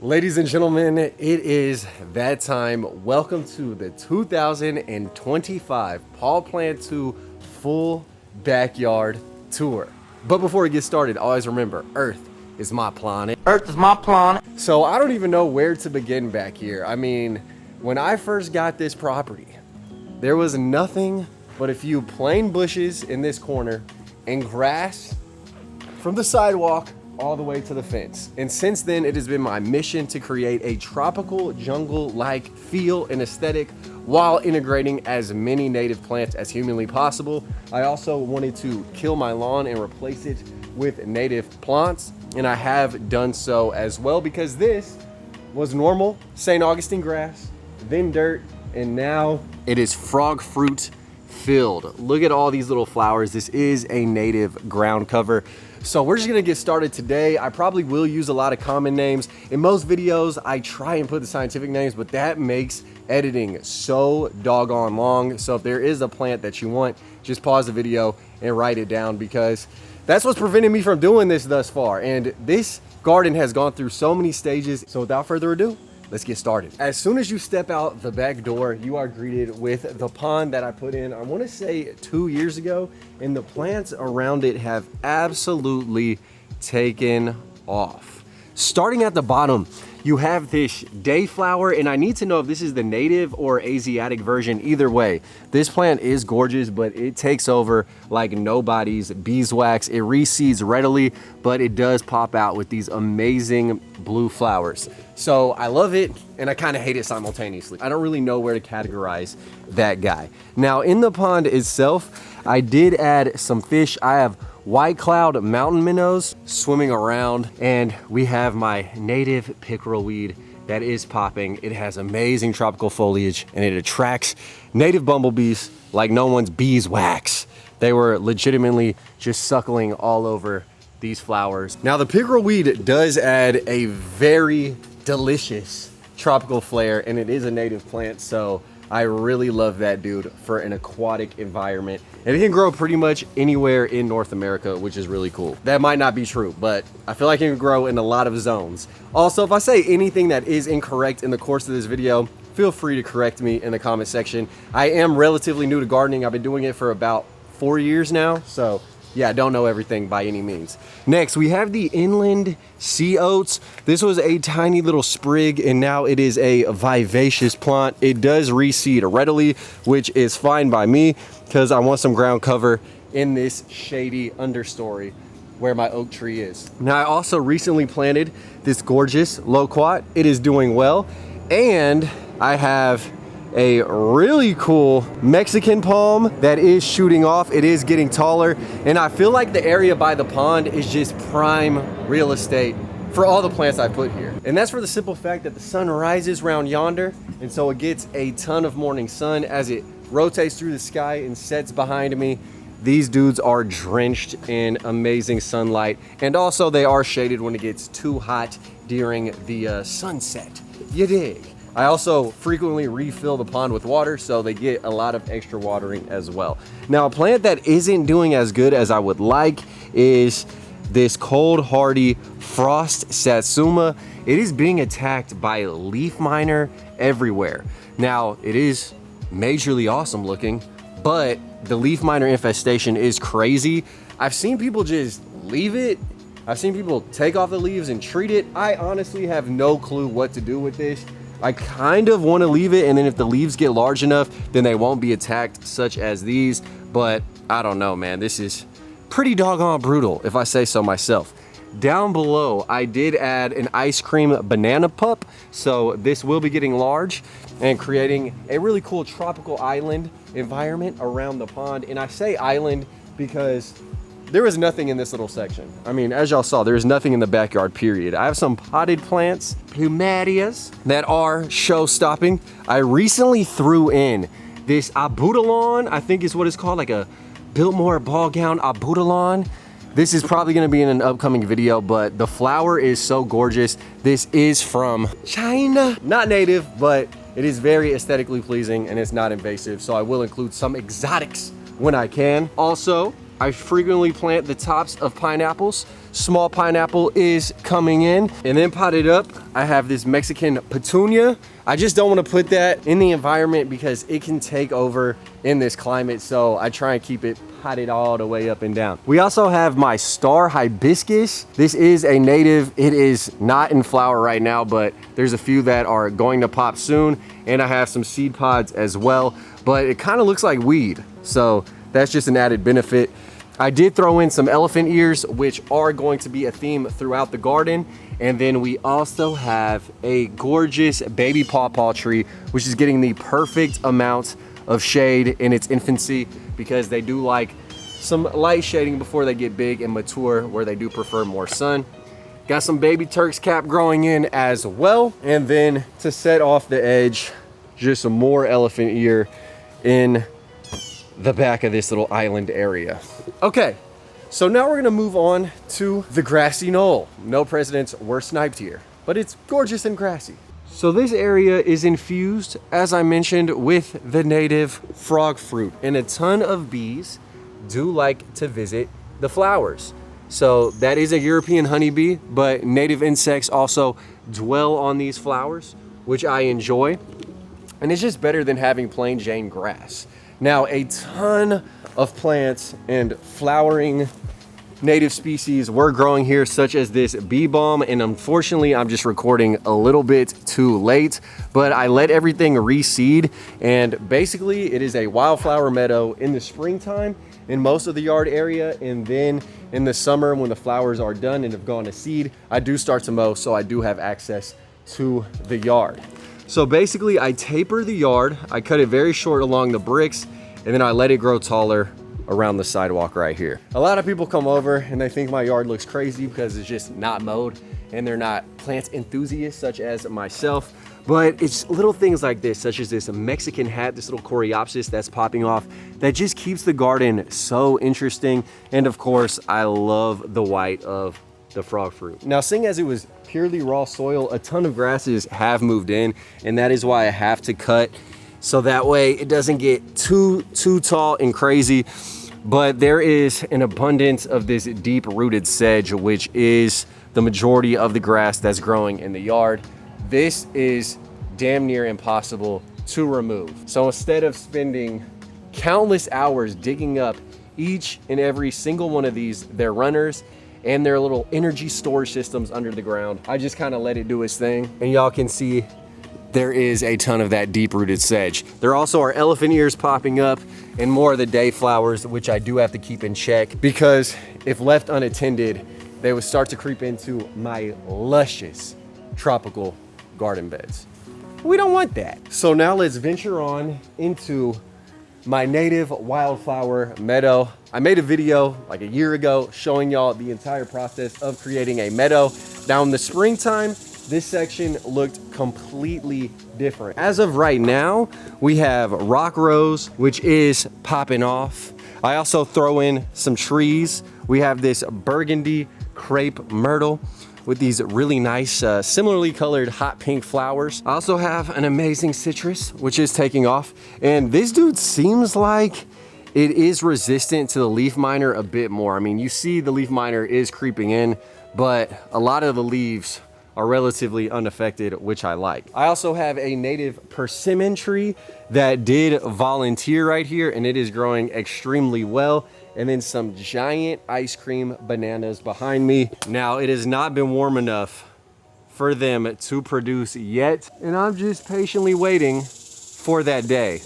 Ladies and gentlemen, it is that time. Welcome to the 2025 Paul Plant 2 full backyard tour. But before we get started, always remember, Earth is my planet. Earth is my planet. So I don't even know where to begin back here. I mean, when I first got this property, there was nothing but a few plain bushes in this corner and grass from the sidewalk all the way to the fence. And since then, it has been my mission to create a tropical jungle-like feel and aesthetic while integrating as many native plants as humanly possible. I also wanted to kill my lawn and replace it with native plants, and I have done so as well because this was normal St. Augustine grass, then dirt, and now it is frog fruit filled. Look at all these little flowers. This is a native ground cover. So we're just gonna get started today. I probably will use a lot of common names. In most videos, I try and put the scientific names, but that makes editing so doggone long. So if there is a plant that you want, just pause the video and write it down because that's what's preventing me from doing this thus far. And this garden has gone through so many stages. So without further ado, let's get started. As soon as you step out the back door, you are greeted with the pond that I put in, I wanna say 2 years ago, and the plants around it have absolutely taken off. Starting at the bottom, you have this dayflower, and I need to know if this is the native or Asiatic version. Either way, this plant is gorgeous, but it takes over like nobody's beeswax. It reseeds readily, but it does pop out with these amazing blue flowers. So I love it, and I kind of hate it simultaneously. I don't really know where to categorize that guy. Now in the pond itself, I did add some fish. I have white cloud mountain minnows swimming around, and we have my native pickerel weed that is popping. It has amazing tropical foliage, and it attracts native bumblebees like no one's beeswax. They were legitimately just suckling all over these flowers. Now the pickerel weed does add a very delicious tropical flair, and it is a native plant, so I really love that dude for an aquatic environment. And it can grow pretty much anywhere in North America, which is really cool. That might not be true, but I feel like it can grow in a lot of zones. Also, if I say anything that is incorrect in the course of this video, feel free to correct me in the comment section. I am relatively new to gardening. I've been doing it for about 4 years now, so yeah, I don't know everything by any means. Next, we have the inland sea oats. This was a tiny little sprig, and now it is a vivacious plant. It does reseed readily, which is fine by me because I want some ground cover in this shady understory where my oak tree is. Now, I also recently planted this gorgeous loquat. It is doing well, and I have a really cool Mexican palm that is shooting off. It is getting taller, and I feel like the area by the pond is just prime real estate for all the plants I put here. And that's for the simple fact that the sun rises round yonder, and so it gets a ton of morning sun as it rotates through the sky and sets behind me. These dudes are drenched in amazing sunlight, and also they are shaded when it gets too hot during the sunset. You dig? I also frequently refill the pond with water, so they get a lot of extra watering as well. Now, a plant that isn't doing as good as I would like is this cold hardy frost satsuma. It is being attacked by leaf miner everywhere. Now, it is majorly awesome looking, but the leaf miner infestation is crazy. I've seen people just leave it. I've seen people take off the leaves and treat it. I honestly have no clue what to do with this. I kind of want to leave it, and then if the leaves get large enough, then they won't be attacked, such as these. But I don't know, man. This is pretty doggone brutal, if I say so myself. Down below, I did add an ice cream banana pup, so this will be getting large and creating a really cool tropical island environment around the pond. And I say island because there is nothing in this little section. I mean, as y'all saw, there's nothing in the backyard, period. I have some potted plants, plumarias, that are show-stopping. I recently threw in this abutilon, I think is what it's called, like a Biltmore ball gown abutilon. This is probably gonna be in an upcoming video, but the flower is so gorgeous. This is from China. Not native, but it is very aesthetically pleasing and it's not invasive, so I will include some exotics when I can. Also, I frequently plant the tops of pineapples. Small pineapple is coming in. And then potted up, I have this Mexican petunia. I just don't want to put that in the environment because it can take over in this climate. So I try and keep it potted all the way up and down. We also have my star hibiscus. This is a native. It is not in flower right now, but there's a few that are going to pop soon. And I have some seed pods as well, but it kind of looks like weed. So that's just an added benefit. I did throw in some elephant ears, which are going to be a theme throughout the garden. And then we also have a gorgeous baby pawpaw tree, which is getting the perfect amount of shade in its infancy because they do like some light shading before they get big and mature, where they do prefer more sun. Got some baby Turk's cap growing in as well. And then to set off the edge, just some more elephant ear in the back of this little island area. Okay, so now we're gonna move on to the grassy knoll. No presidents were sniped here, but it's gorgeous and grassy. So this area is infused, as I mentioned, with the native frog fruit, and a ton of bees do like to visit the flowers. So that is a European honeybee, but native insects also dwell on these flowers, which I enjoy. And it's just better than having plain Jane grass. Now, a ton of plants and flowering native species were growing here, such as this bee balm. And unfortunately, I'm just recording a little bit too late, but I let everything reseed. And basically, it is a wildflower meadow in the springtime in most of the yard area. And then in the summer, when the flowers are done and have gone to seed, I do start to mow, so I do have access to the yard. So basically, I taper the yard, I cut it very short along the bricks, and then I let it grow taller around the sidewalk right here. A lot of people come over and they think my yard looks crazy because it's just not mowed and they're not plant enthusiasts such as myself. But it's little things like this, such as this Mexican hat, this little coreopsis that's popping off, that just keeps the garden so interesting. And of course, I love the white of the frog fruit. Now, seeing as it was purely raw soil, a ton of grasses have moved in, and that is why I have to cut, so that way it doesn't get too tall and crazy. But there is an abundance of this deep rooted sedge, which is the majority of the grass that's growing in the yard. This is damn near impossible to remove. So instead of spending countless hours digging up each and every single one of these, their runners and their little energy storage systems under the ground, I just kind of let it do its thing. And y'all can see there is a ton of that deep-rooted sedge. There also are elephant ears popping up and more of the day flowers, which I do have to keep in check because if left unattended, they would start to creep into my luscious tropical garden beds. We don't want that. So now let's venture on into my native wildflower meadow. I made a video like a year ago showing y'all the entire process of creating a meadow. Now in the springtime, this section looked completely different. As of right now, we have rock rose, which is popping off. I also throw in some trees. We have this burgundy crepe myrtle with these really nice, similarly colored hot pink flowers. I also have an amazing citrus, which is taking off. And this dude seems like it is resistant to the leaf miner a bit more. I mean, you see the leaf miner is creeping in, but a lot of the leaves are relatively unaffected, which I like. I also have a native persimmon tree that did volunteer right here, and it is growing extremely well. And then some giant ice cream bananas behind me. Now, it has not been warm enough for them to produce yet, and I'm just patiently waiting for that day.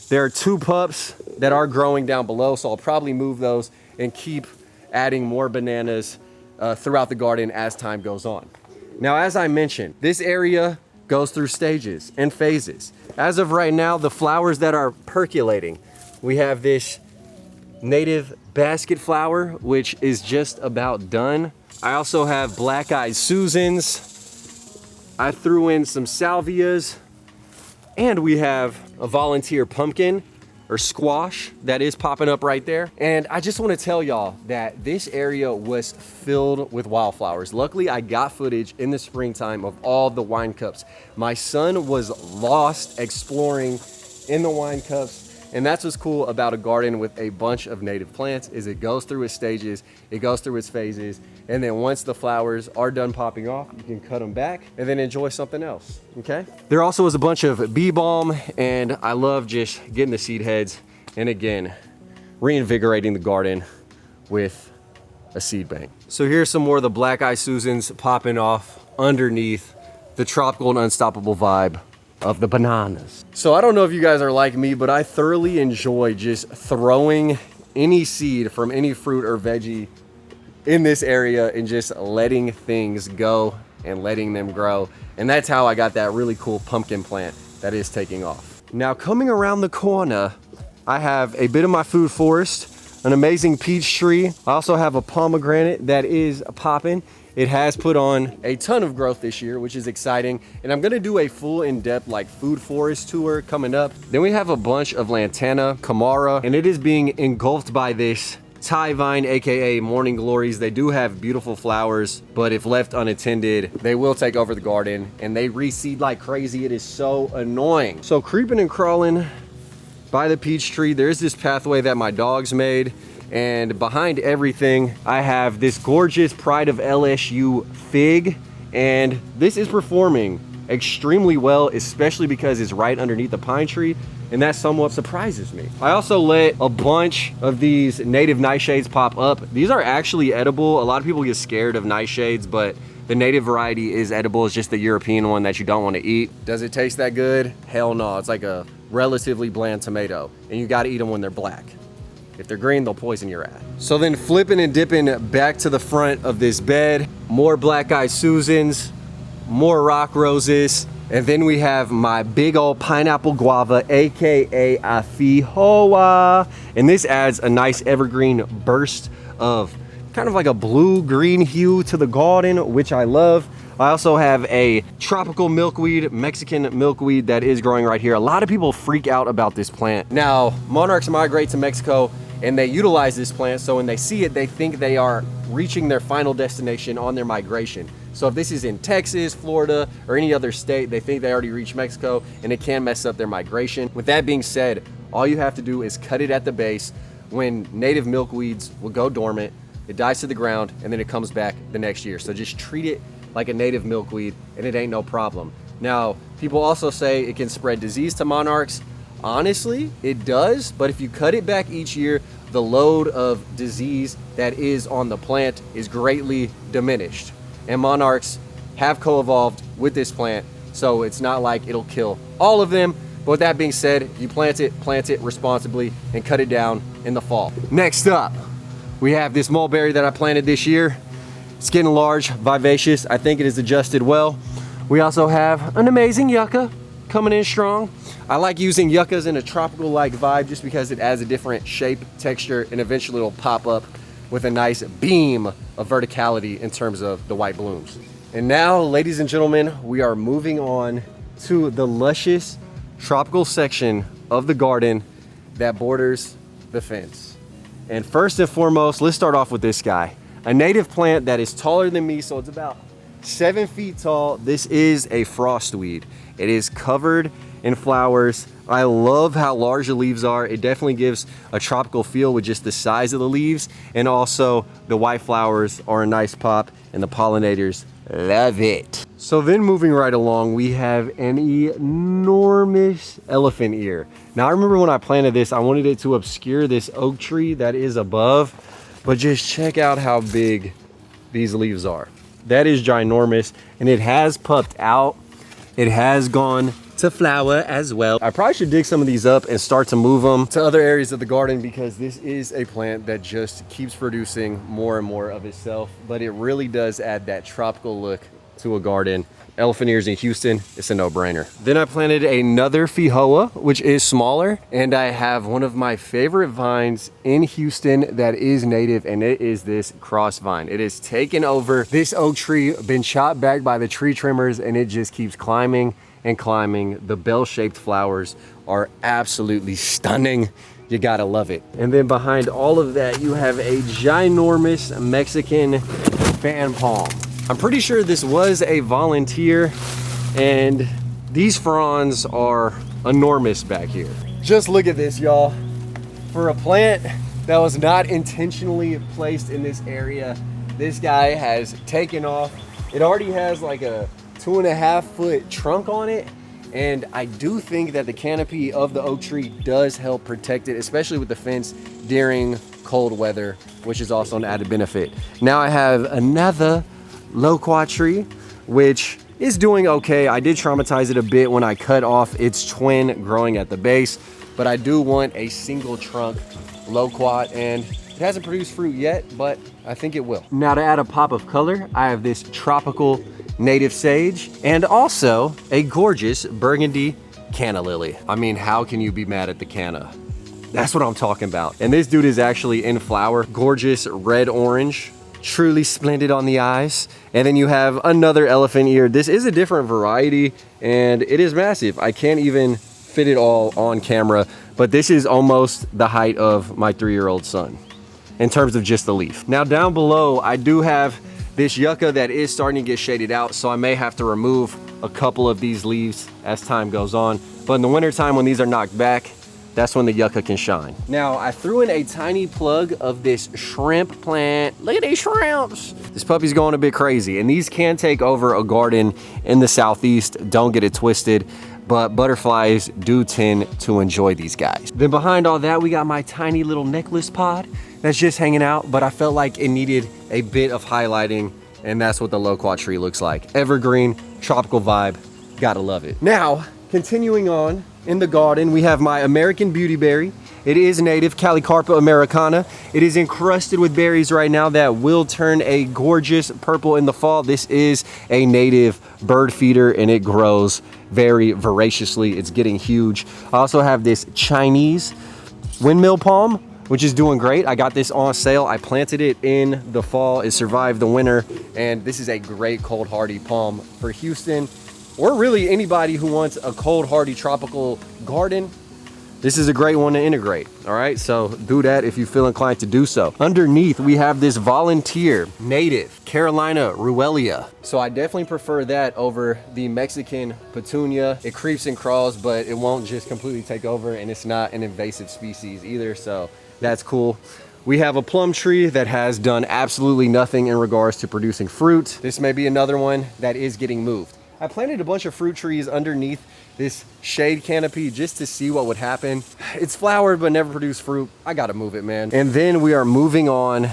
There are 2 pups that are growing down below, so I'll probably move those and keep adding more bananas throughout the garden as time goes on. Now, as I mentioned, this area goes through stages and phases. As of right now, the flowers that are percolating, we have this native basket flower, which is just about done. I also have black-eyed Susans. I threw in some salvias, and we have a volunteer pumpkin or squash that is popping up right there. And I just want to tell y'all that this area was filled with wildflowers. Luckily, I got footage in the springtime of all the wine cups. My son was lost exploring in the wine cups, And that's what's cool about a garden with a bunch of native plants, is it goes through its stages, it goes through its phases, and then once the flowers are done popping off, you can cut them back and then enjoy something else, okay? There also was a bunch of bee balm, and I love just getting the seed heads and again, reinvigorating the garden with a seed bank. So here's some more of the Black Eye Susans popping off underneath the tropical and unstoppable vibe of the bananas. So I don't know if you guys are like me, but I thoroughly enjoy just throwing any seed from any fruit or veggie in this area and just letting things go and letting them grow. And that's how I got that really cool pumpkin plant that is taking off. Now coming around the corner, I have a bit of my food forest, an amazing peach tree. I also have a pomegranate that is popping. It has put on a ton of growth this year, which is exciting. And I'm gonna do a full in-depth like food forest tour coming up. Then we have a bunch of lantana, camara, and it is being engulfed by this Thai vine, AKA morning glories. They do have beautiful flowers, but if left unattended, they will take over the garden and they reseed like crazy. It is so annoying. So creeping and crawling by the peach tree, there's this pathway that my dogs made. And behind everything, I have this gorgeous Pride of LSU fig. And this is performing extremely well, especially because it's right underneath the pine tree. And that somewhat surprises me. I also let a bunch of these native nightshades pop up. These are actually edible. A lot of people get scared of nightshades, but the native variety is edible. It's just the European one that you don't want to eat. Does it taste that good? Hell no. It's like a relatively bland tomato. And you got to eat them when they're black. If they're green, they'll poison your ass. So then flipping and dipping back to the front of this bed, more Black Eye Susans, more rock roses, and then we have my big old pineapple guava, AKA Afihoa. And this adds a nice evergreen burst of kind of like a blue-green hue to the garden, which I love. I also have a tropical milkweed, Mexican milkweed that is growing right here. A lot of people freak out about this plant. Now, monarchs migrate to Mexico and they utilize this plant, so when they see it, they think they are reaching their final destination on their migration. So if this is in Texas, Florida, or any other state, they think they already reached Mexico, and it can mess up their migration. With that being said, all you have to do is cut it at the base. When native milkweeds will go dormant, it dies to the ground, and then it comes back the next year. So just treat it like a native milkweed, and it ain't no problem. Now, people also say it can spread disease to monarchs. Honestly, it does, but if you cut it back each year, the load of disease that is on the plant is greatly diminished. And monarchs have co-evolved with this plant, so it's not like it'll kill all of them. But with that being said, if you plant it responsibly and cut it down in the fall. Next up, we have this mulberry that I planted this year. It's getting large, vivacious. I think it is adjusted well. We also have an amazing yucca coming in strong. I like using yuccas in a tropical-like vibe just because it adds a different shape, texture, and eventually it'll pop up with a nice beam of verticality in terms of the white blooms. And now, ladies and gentlemen, we are moving on to the luscious tropical section of the garden that borders the fence. And first and foremost, let's start off with this guy. A native plant that is taller than me, so it's about 7 feet tall. This is a frostweed. It is covered in flowers. I love how large the leaves are. It definitely gives a tropical feel with just the size of the leaves, and also the white flowers are a nice pop and the pollinators love it. So then moving right along, we have an enormous elephant ear. Now I remember when I planted this, I wanted it to obscure this oak tree that is above, but just check out how big these leaves are. That is ginormous, and it has puffed out. It has gone to flower as well. I probably should dig some of these up and start to move them to other areas of the garden, because this is a plant that just keeps producing more and more of itself, but it really does add that tropical look to a garden. Elephant ears in Houston, it's a no-brainer. Then I planted another Fihoa, which is smaller, and I have one of my favorite vines in Houston that is native, and it is this cross vine. It has taken over this oak tree, been chopped back by the tree trimmers, and it just keeps climbing and climbing. The bell-shaped flowers are absolutely stunning. You gotta love it. And then behind all of that, you have a ginormous Mexican fan palm. I'm pretty sure this was a volunteer, and these fronds are enormous back here. Just look at this, y'all. For a plant that was not intentionally placed in this area, this guy has taken off. It already has like a 2.5 foot trunk on it. And I do think that the canopy of the oak tree does help protect it, especially with the fence during cold weather, which is also an added benefit. Now I have another loquat tree, which is doing okay. I did traumatize it a bit when I cut off its twin growing at the base, but I do want a single trunk loquat, and it hasn't produced fruit yet, but I think it will. Now to add a pop of color, I have this tropical native sage and also a gorgeous burgundy canna lily. I mean, how can you be mad at the canna? That's what I'm talking about. And this dude is actually in flower, gorgeous red orange, truly splendid on the eyes. And then you have another elephant ear. This is a different variety and it is massive. I can't even fit it all on camera, but this is almost the height of my 3-year-old son in terms of just the leaf. Now down below, I do have this yucca that is starting to get shaded out, so I may have to remove a couple of these leaves as time goes on. But in the wintertime when these are knocked back, that's when the yucca can shine. Now, I threw in a tiny plug of this shrimp plant. Look at these shrimps. This puppy's going a bit crazy, and these can take over a garden in the southeast. Don't get it twisted, but butterflies do tend to enjoy these guys. Then behind all that, we got my tiny little necklace pod that's just hanging out, but I felt like it needed a bit of highlighting, and that's what the loquat tree looks like. Evergreen, tropical vibe, gotta love it. Now, continuing on in the garden, we have my American beauty berry. It is native, Calicarpa americana. It is encrusted with berries right now that will turn a gorgeous purple in the fall. This is a native bird feeder and it grows very voraciously. It's getting huge. I also have this Chinese windmill palm, which is doing great. I got this on sale. I planted it in the fall. It survived the winter, and this is a great cold hardy palm for Houston, or really anybody who wants a cold hardy tropical garden. This is a great one to integrate, all right? So do that if you feel inclined to do so. Underneath, we have this volunteer native Carolina Ruellia. So I definitely prefer that over the Mexican petunia. It creeps and crawls, but it won't just completely take over, and it's not an invasive species either, so that's cool. We have a plum tree that has done absolutely nothing in regards to producing fruit. This may be another one that is getting moved. I planted a bunch of fruit trees underneath this shade canopy just to see what would happen. It's flowered but never produced fruit. I gotta move it, man. And then we are moving on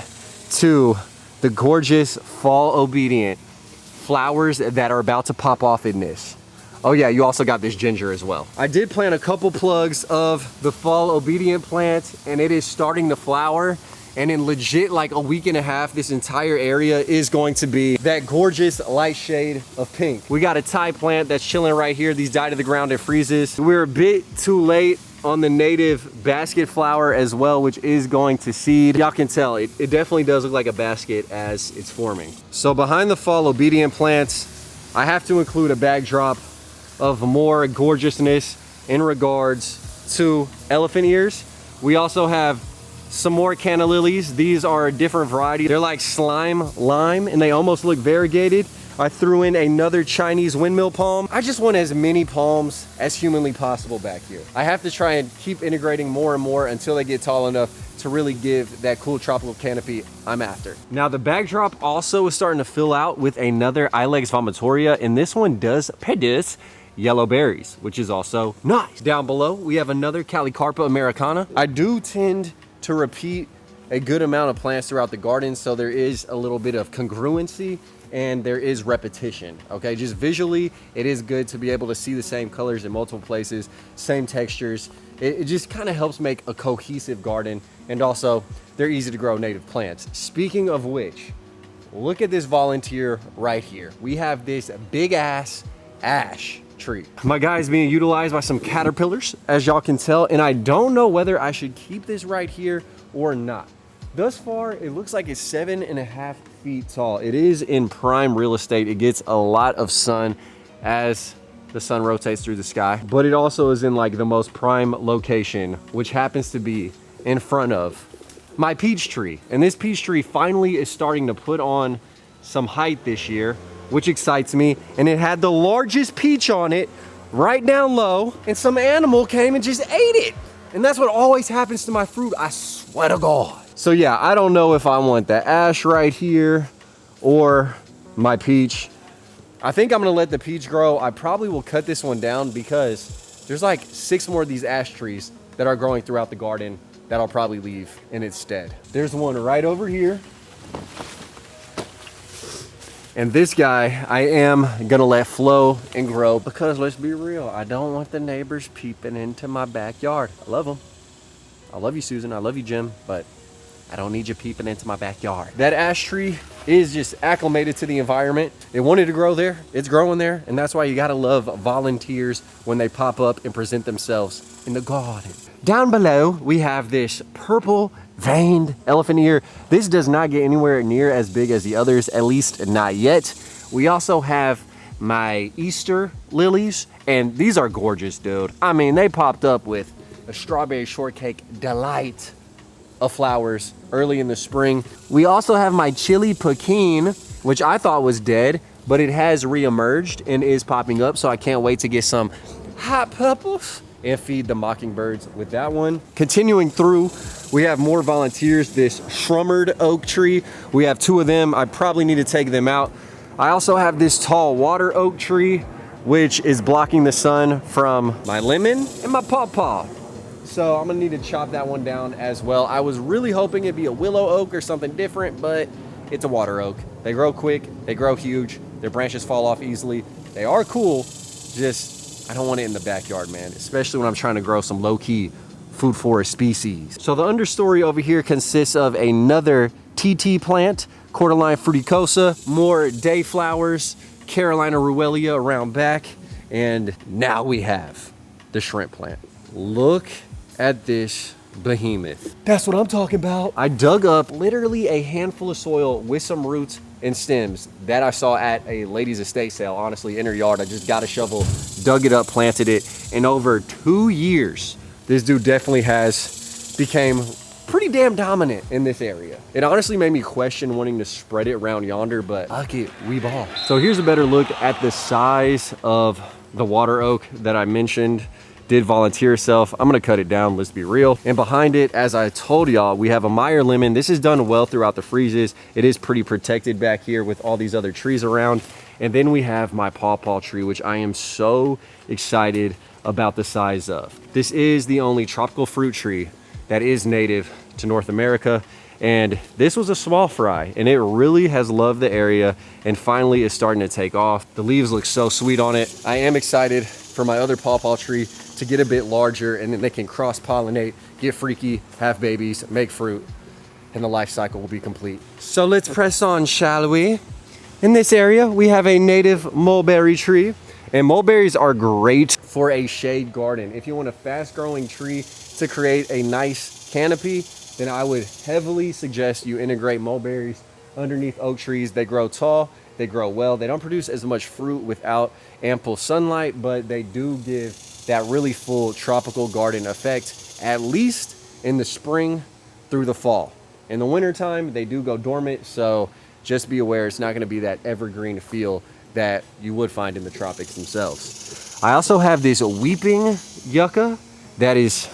to the gorgeous fall obedient flowers that are about to pop off in this. Oh yeah, you also got this ginger as well. I did plant a couple plugs of the fall obedient plant, and it is starting to flower. And in legit like a week and a half, this entire area is going to be that gorgeous light shade of pink. We got a Thai plant that's chilling right here. These die to the ground, it freezes. We're a bit too late on the native basket flower as well, which is going to seed. Y'all can tell, it definitely does look like a basket as it's forming. So behind the fall obedient plants, I have to include a backdrop of more gorgeousness in regards to elephant ears. We also have some more canna lilies. These are a different variety. They're like slime lime and they almost look variegated. I threw in another Chinese windmill palm. I just want as many palms as humanly possible back here. I have to try and keep integrating more and more until they get tall enough to really give that cool tropical canopy I'm after. Now the backdrop also is starting to fill out with another Ilex vomitoria, and this one does produce yellow berries, which is also nice. Down below, we have another Calicarpa americana. I do tend to repeat a good amount of plants throughout the garden, so there is a little bit of congruency and there is repetition, okay? Just visually, it is good to be able to see the same colors in multiple places, same textures. It just kind of helps make a cohesive garden, and also they're easy to grow native plants. Speaking of which, look at this volunteer right here. We have this big ass ash tree. My guy is being utilized by some caterpillars, as y'all can tell, and I don't know whether I should keep this right here or not. Thus far, it looks like it's 7.5 feet tall. It is in prime real estate. It gets a lot of sun as the sun rotates through the sky, but it also is in like the most prime location, which happens to be in front of my peach tree. And this peach tree finally is starting to put on some height this year, which excites me. And it had the largest peach on it right down low, and some animal came and just ate it. And that's what always happens to my fruit, I swear to God. So yeah, I don't know if I want the ash right here or my peach. I think I'm gonna let the peach grow. I probably will cut this one down because there's like 6 more of these ash trees that are growing throughout the garden that I'll probably leave in its stead. There's one right over here. And this guy, I am gonna let flow and grow because let's be real, I don't want the neighbors peeping into my backyard. I love them. I love you, Susan. I love you, Jim, but I don't need you peeping into my backyard. That ash tree is just acclimated to the environment. It wanted to grow there, it's growing there, and that's why you gotta love volunteers when they pop up and present themselves in the garden. Down below, we have this purple veined elephant ear. This does not get anywhere near as big as the others, at least not yet. We also have my Easter lilies, and these are gorgeous, dude. I mean, they popped up with a strawberry shortcake delight of flowers early in the spring. We also have my chili pekin, which I thought was dead, but it has reemerged and is popping up, so I can't wait to get some hot peppers and feed the mockingbirds with that one. Continuing through, we have more volunteers. This shrummered oak tree, we have 2 of them. I probably need to take them out. I also have this tall water oak tree, which is blocking the sun from my lemon and my pawpaw. So I'm gonna need to chop that one down as well. I was really hoping it'd be a willow oak or something different, but it's a water oak. They grow quick, they grow huge, their branches fall off easily. They are cool, just I don't want it in the backyard, man, especially when I'm trying to grow some low-key food forest species. So the understory over here consists of another TT plant, Cordyline fruticosa, more day flowers, Carolina ruellia around back, and now we have the shrimp plant. Look at this behemoth. That's what I'm talking about. I dug up literally a handful of soil with some roots and stems that I saw at a lady's estate sale, honestly, in her yard. I just got a shovel, dug it up, planted it. In over 2 years, this dude definitely has became pretty damn dominant in this area. It honestly made me question wanting to spread it around yonder, but fuck it, we ball. So here's a better look at the size of the water oak that I mentioned. Did volunteer herself. I'm gonna cut it down, let's be real. And behind it, as I told y'all, we have a Meyer lemon. This is done well throughout the freezes. It is pretty protected back here with all these other trees around. And then we have my pawpaw tree, which I am so excited about the size of. This is the only tropical fruit tree that is native to North America. And this was a small fry, and it really has loved the area and finally is starting to take off. The leaves look so sweet on it. I am excited for my other pawpaw tree to get a bit larger, and then they can cross-pollinate, get freaky, have babies, make fruit, and the life cycle will be complete. So let's press on, shall we? In this area, we have a native mulberry tree, and mulberries are great for a shade garden. If you want a fast-growing tree to create a nice canopy, then I would heavily suggest you integrate mulberries underneath oak trees. They grow tall, they grow well. They don't produce as much fruit without ample sunlight, but they do give that really full tropical garden effect, at least in the spring through the fall. In the wintertime, they do go dormant, so just be aware it's not gonna be that evergreen feel that you would find in the tropics themselves. I also have this weeping yucca that is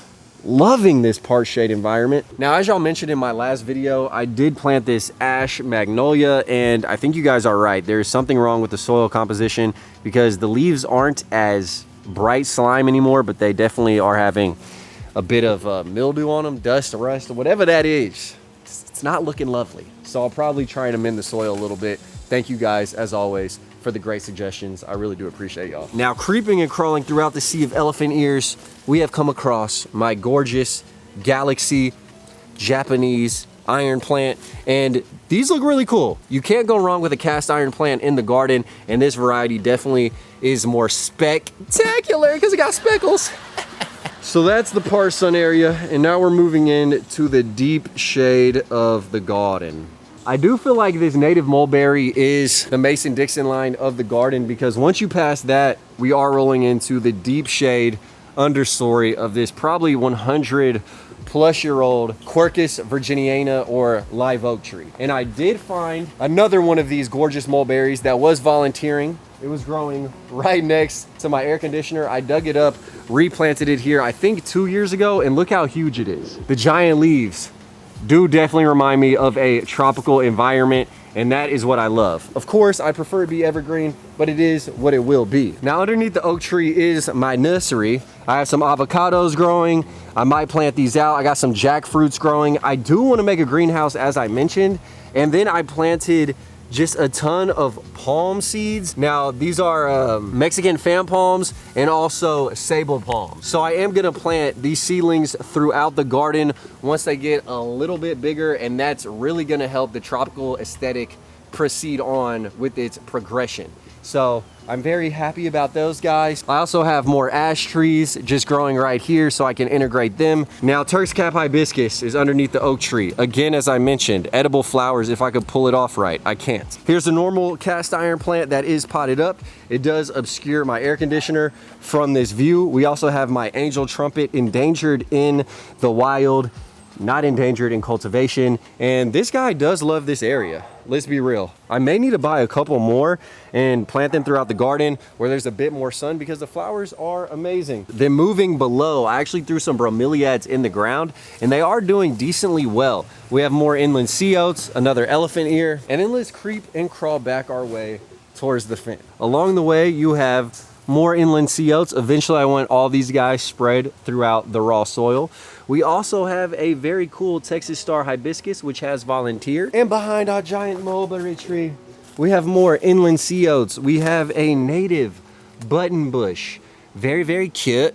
loving this part shade environment. Now, as y'all mentioned in my last video, I did plant this ash magnolia, and I think you guys are right. There's something wrong with the soil composition because the leaves aren't as bright slime anymore, but they definitely are having a bit of mildew on them, dust, rust, whatever that is. It's not looking lovely. So I'll probably try and amend the soil a little bit. Thank you guys, as always, for the great suggestions. I really do appreciate y'all. Now, creeping and crawling throughout the sea of elephant ears, we have come across my gorgeous Galaxy Japanese iron plant, and these look really cool. You can't go wrong with a cast iron plant in the garden, and this variety definitely is more spectacular because it got speckles. So that's the par sun area, and now we're moving in to the deep shade of the garden. I do feel like this native mulberry is the Mason-Dixon line of the garden, because once you pass that, we are rolling into the deep shade understory of this probably 100-plus-year-old Quercus virginiana or live oak tree. And I did find another one of these gorgeous mulberries that was volunteering It was growing right next to my air conditioner. I dug it up, replanted it here, I think 2 years ago, and look how huge it is. The giant leaves do definitely remind me of a tropical environment, and that is what I love. Of course, I prefer it to be evergreen, but it is what it will be. Now, underneath the oak tree is my nursery. I have some avocados growing. I might plant these out. I got some jackfruits growing. I do want to make a greenhouse, as I mentioned, and then I planted just a ton of palm seeds. Now, these are Mexican fan palms and also sable palms. So I am gonna plant these seedlings throughout the garden once they get a little bit bigger, and that's really gonna help the tropical aesthetic proceed on with its progression. So I'm very happy about those guys. I also have more ash trees just growing right here so I can integrate them. Now, Turk's cap hibiscus is underneath the oak tree. Again, as I mentioned, edible flowers, if I could pull it off right, I can't. Here's a normal cast iron plant that is potted up. It does obscure my air conditioner from this view. We also have my angel trumpet, endangered in the wild, not endangered in cultivation. And this guy does love this area. Let's be real. I may need to buy a couple more and plant them throughout the garden where there's a bit more sun, because the flowers are amazing. Then moving below, I actually threw some bromeliads in the ground and they are doing decently well. We have more inland sea oats, another elephant ear, and then let's creep and crawl back our way towards the fence. Along the way, you have more inland sea oats. Eventually, I want all these guys spread throughout the raw soil. We also have a very cool Texas Star hibiscus, which has volunteered. And behind our giant mulberry tree, we have more inland sea oats. We have a native button bush. Very, very cute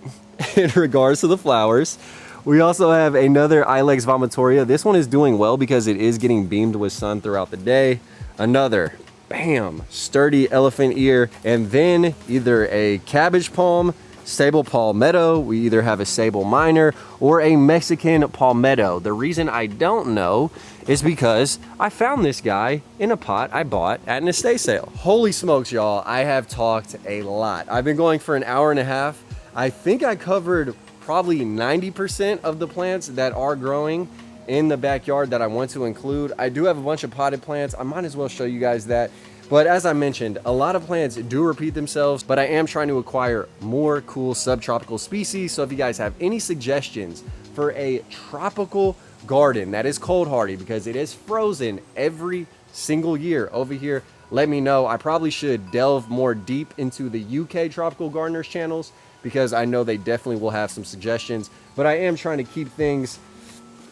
in regards to the flowers. We also have another Ilex vomitoria. This one is doing well because it is getting beamed with sun throughout the day. Another bam, sturdy elephant ear, and then either a cabbage palm, sable palmetto. We either have a sable minor or a Mexican palmetto. The reason I don't know is because I found this guy in a pot I bought at an estate sale. Holy smokes, y'all, I have talked a lot. I've been going for an hour and a half. I think I covered probably 90% of the plants that are growing in the backyard that I want to include. I do have a bunch of potted plants. I might as well show you guys that. But as I mentioned, a lot of plants do repeat themselves, but I am trying to acquire more cool subtropical species. So if you guys have any suggestions for a tropical garden that is cold hardy, because it is frozen every single year over here, let me know. I probably should delve more deep into the UK tropical gardeners channels, because I know they definitely will have some suggestions. But I am trying to keep things,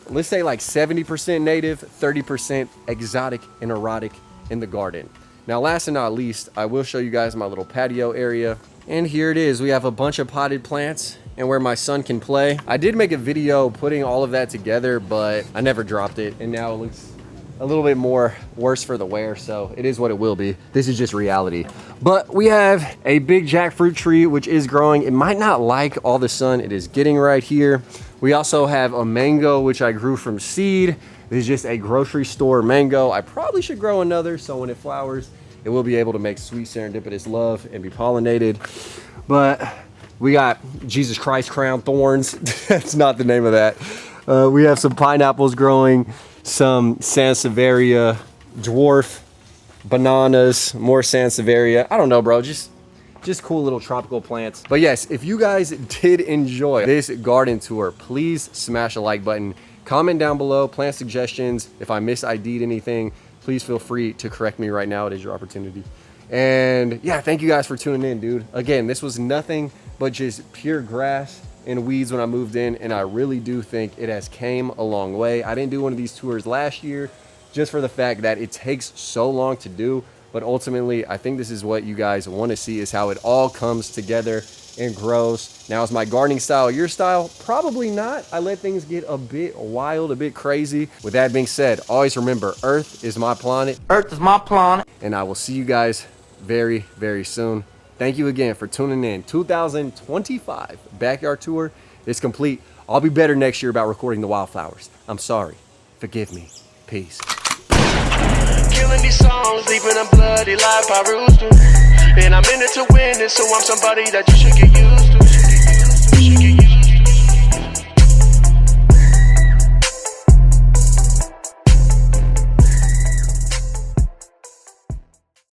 let's say like 70% native, 30% exotic and erotic in the garden. Now, last and not least, I will show you guys my little patio area. And here it is. We have a bunch of potted plants and where my son can play. I did make a video putting all of that together, but I never dropped it. And now it looks a little bit more worse for the wear, so it is what it will be. This is just reality. But we have a big jackfruit tree, which is growing. It might not like all the sun it is getting right here. We also have a mango, which I grew from seed. This is just a grocery store mango. I probably should grow another, so when it flowers, it will be able to make sweet serendipitous love and be pollinated. But we got Jesus Christ crown thorns. That's not the name of that. We have some pineapples growing, some Sansevieria dwarf, bananas, more Sansevieria. I don't know, bro, just cool little tropical plants. But yes, if you guys did enjoy this garden tour, please smash a like button. Comment down below, plant suggestions. If I mis-ID'd anything, please feel free to correct me right now. It is your opportunity. And yeah, thank you guys for tuning in, dude. Again, this was nothing but just pure grass and weeds when I moved in, and I really do think it has came a long way. I didn't do one of these tours last year just for the fact that it takes so long to do, but ultimately I think this is what you guys want to see, is how it all comes together and grows. Now, is my gardening style your style? Probably not. I let things get a bit wild, a bit crazy. With that being said, always remember, Earth is my planet. Earth is my planet. And I will see you guys very, very soon. Thank you again for tuning in. 2025 backyard tour is complete. I'll be better next year about recording the wildflowers. I'm sorry. Forgive me. Peace. Killing these songs, leaving a bloody life I roost to. And I'm in it to win it, so I'm somebody that you should get used to.